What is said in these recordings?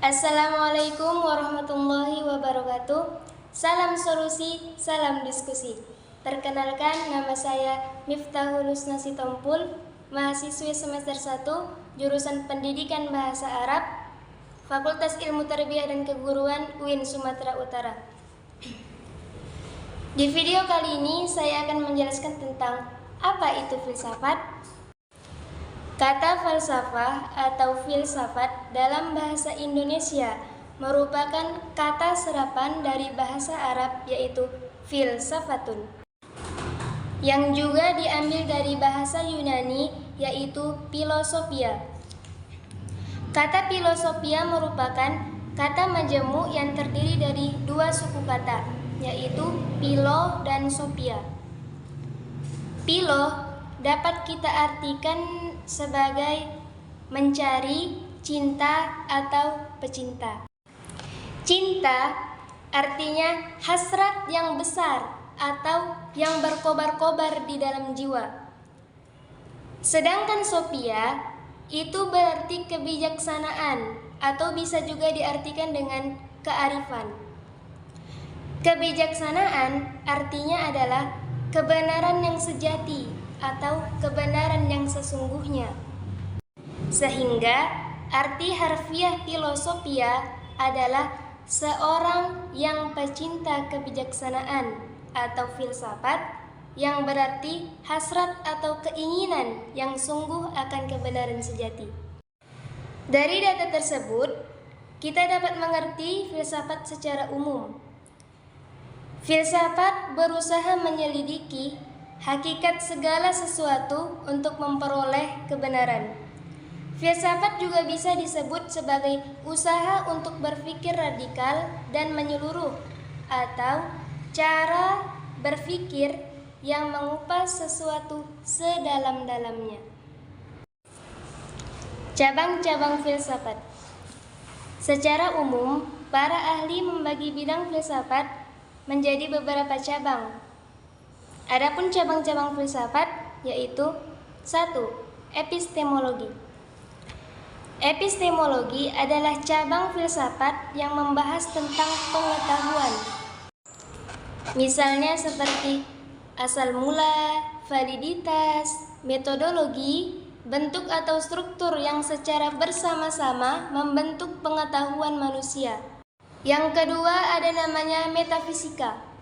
Assalamualaikum warahmatullahi wabarakatuh. Salam solusi, salam diskusi. Perkenalkan, nama saya Miftahul Husna Sitompul, mahasiswi semester 1, jurusan Pendidikan Bahasa Arab, Fakultas Ilmu Tarbiyah dan Keguruan UIN Sumatera Utara. Di video kali ini saya akan menjelaskan tentang apa itu filsafat. Kata falsafah atau filsafat dalam bahasa Indonesia merupakan kata serapan dari bahasa Arab yaitu filsafatun, yang juga diambil dari bahasa Yunani yaitu filosofia. Kata filosofia merupakan kata majemuk yang terdiri dari dua suku kata, yaitu philo dan sophia. Philo dapat kita artikan sebagai mencari, cinta, atau pecinta. Cinta artinya hasrat yang besar atau yang berkobar-kobar di dalam jiwa. Sedangkan sophia itu berarti kebijaksanaan atau bisa juga diartikan dengan kearifan. Kebijaksanaan artinya adalah kebenaran yang sejati atau kebenaran yang sesungguhnya. Sehingga arti harfiah filosofia adalah seorang yang pecinta kebijaksanaan atau filsafat, yang berarti hasrat atau keinginan yang sungguh akan kebenaran sejati. Dari data tersebut, kita dapat mengerti filsafat secara umum. Filsafat berusaha menyelidiki hakikat segala sesuatu untuk memperoleh kebenaran. Filsafat juga bisa disebut sebagai usaha untuk berpikir radikal dan menyeluruh, atau cara berpikir yang mengupas sesuatu sedalam-dalamnya. Cabang-cabang filsafat. Secara umum, para ahli membagi bidang filsafat menjadi beberapa cabang. Adapun cabang-cabang filsafat yaitu 1. Epistemologi. Epistemologi adalah cabang filsafat yang membahas tentang pengetahuan. Misalnya seperti asal mula, validitas, metodologi, bentuk atau struktur yang secara bersama-sama membentuk pengetahuan manusia. Yang kedua ada namanya metafisika.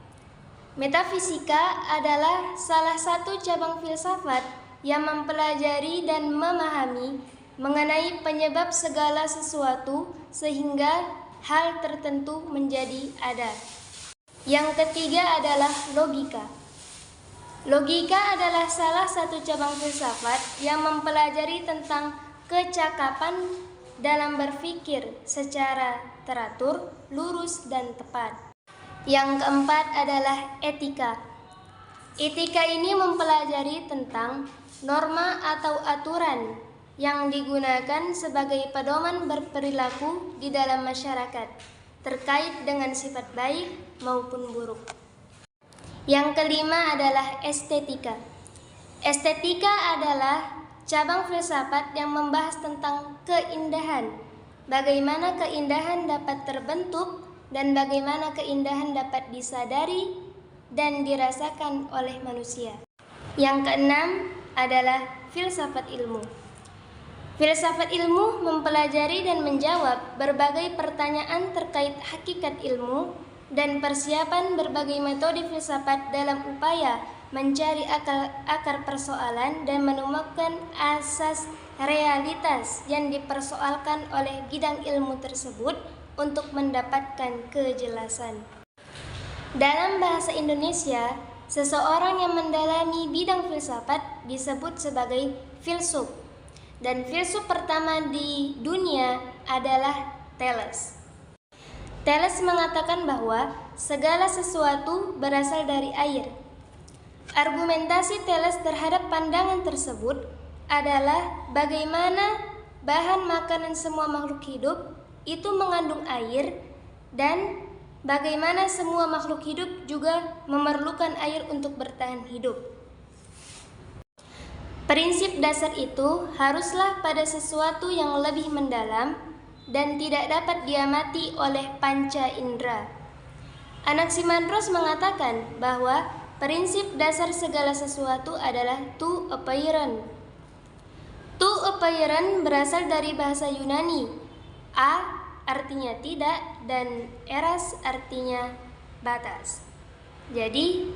Metafisika adalah salah satu cabang filsafat yang mempelajari dan memahami mengenai penyebab segala sesuatu sehingga hal tertentu menjadi ada. Yang ketiga adalah logika. Logika adalah salah satu cabang filsafat yang mempelajari tentang kecakapan dalam berpikir secara teratur, lurus, dan tepat. Yang keempat adalah etika. Etika ini mempelajari tentang norma atau aturan yang digunakan sebagai pedoman berperilaku di dalam masyarakat terkait dengan sifat baik maupun buruk. Yang kelima adalah estetika. Estetika adalah cabang filsafat yang membahas tentang keindahan. Bagaimana keindahan dapat terbentuk dan bagaimana keindahan dapat disadari dan dirasakan oleh manusia. Yang keenam adalah filsafat ilmu. Filsafat ilmu mempelajari dan menjawab berbagai pertanyaan terkait hakikat ilmu dan persiapan berbagai metode filsafat dalam upaya mencari akar persoalan dan menemukan asas realitas yang dipersoalkan oleh bidang ilmu tersebut untuk mendapatkan kejelasan. Dalam bahasa Indonesia, seseorang yang mendalami bidang filsafat disebut sebagai filsuf. Dan filsuf pertama di dunia adalah Thales. Thales mengatakan bahwa segala sesuatu berasal dari air. Argumentasi Thales terhadap pandangan tersebut adalah bagaimana bahan makanan semua makhluk hidup itu mengandung air dan bagaimana semua makhluk hidup juga memerlukan air untuk bertahan hidup. Prinsip dasar itu haruslah pada sesuatu yang lebih mendalam dan tidak dapat diamati oleh panca indera. Anaximandros mengatakan bahwa prinsip dasar segala sesuatu adalah to apeiron. To apeiron berasal dari bahasa Yunani. A artinya tidak dan eras artinya batas. Jadi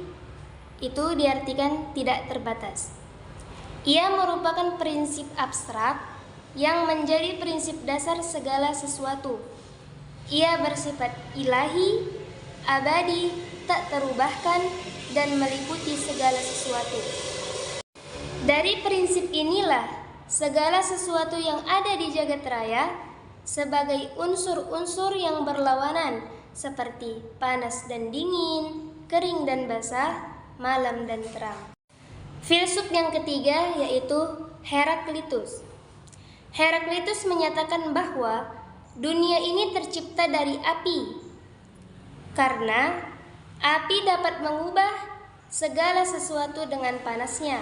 itu diartikan tidak terbatas. Ia merupakan prinsip abstrak yang menjadi prinsip dasar segala sesuatu. Ia bersifat ilahi, abadi, tak terubahkan, dan meliputi segala sesuatu. Dari prinsip inilah segala sesuatu yang ada di jagat raya sebagai unsur-unsur yang berlawanan seperti panas dan dingin, kering dan basah, malam dan terang. Filsuf yang ketiga yaitu Heraklitus. Heraklitus menyatakan bahwa dunia ini tercipta dari api, karena api dapat mengubah segala sesuatu dengan panasnya,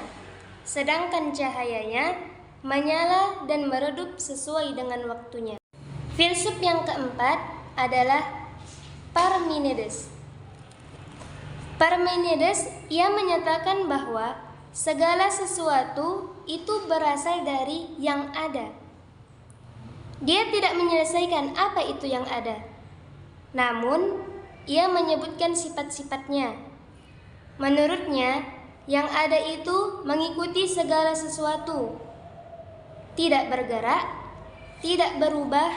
sedangkan cahayanya menyala dan meredup sesuai dengan waktunya. Filsuf yang keempat adalah Parmenides. Parmenides ia menyatakan bahwa segala sesuatu itu berasal dari yang ada. Dia tidak menyelesaikan apa itu yang ada, namun ia menyebutkan sifat-sifatnya. Menurutnya, yang ada itu mengikuti segala sesuatu, tidak bergerak, tidak berubah,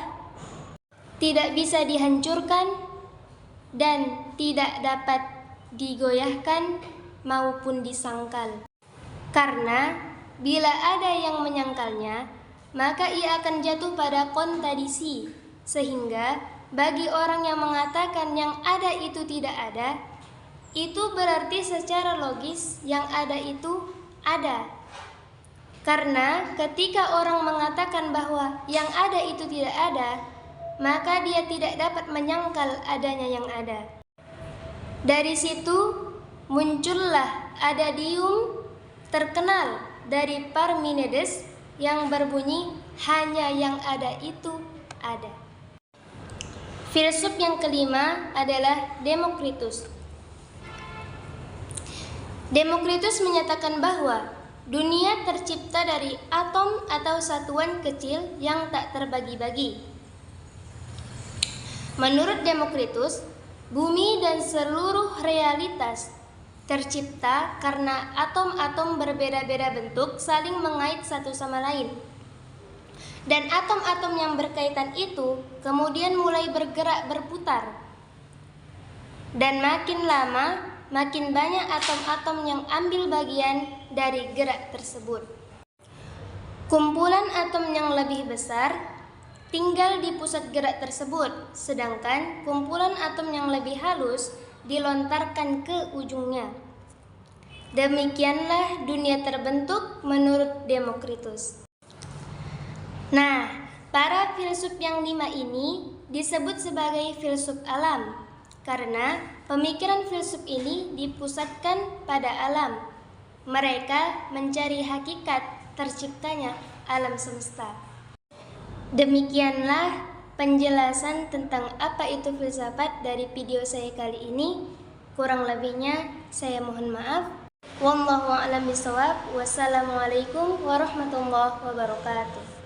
tidak bisa dihancurkan, dan tidak dapat digoyahkan maupun disangkal. Karena bila ada yang menyangkalnya, maka ia akan jatuh pada kontradiksi, sehingga bagi orang yang mengatakan yang ada itu tidak ada, itu berarti secara logis yang ada itu ada. Karena ketika orang mengatakan bahwa yang ada itu tidak ada, maka dia tidak dapat menyangkal adanya yang ada. Dari situ muncullah adium terkenal dari Parmenides yang berbunyi hanya yang ada itu ada. Filsuf yang kelima adalah Demokritus. Demokritus menyatakan bahwa dunia tercipta dari atom atau satuan kecil yang tak terbagi-bagi. Menurut Demokritus, bumi dan seluruh realitas tercipta karena atom-atom berbeda-beda bentuk saling mengait satu sama lain. Dan atom-atom yang berkaitan itu kemudian mulai bergerak berputar. Dan makin lama, makin banyak atom-atom yang ambil bagian dari gerak tersebut. Kumpulan atom yang lebih besar tinggal di pusat gerak tersebut, sedangkan kumpulan atom yang lebih halus dilontarkan ke ujungnya. Demikianlah dunia terbentuk menurut Demokritus. Nah, para filsuf yang 5 ini disebut sebagai filsuf alam, karena pemikiran filsuf ini dipusatkan pada alam. Mereka mencari hakikat terciptanya alam semesta. Demikianlah penjelasan tentang apa itu filsafat dari video saya kali ini. Kurang lebihnya saya mohon maaf. Wallahu a'lam bishawab. Wassalamualaikum warahmatullahi wabarakatuh.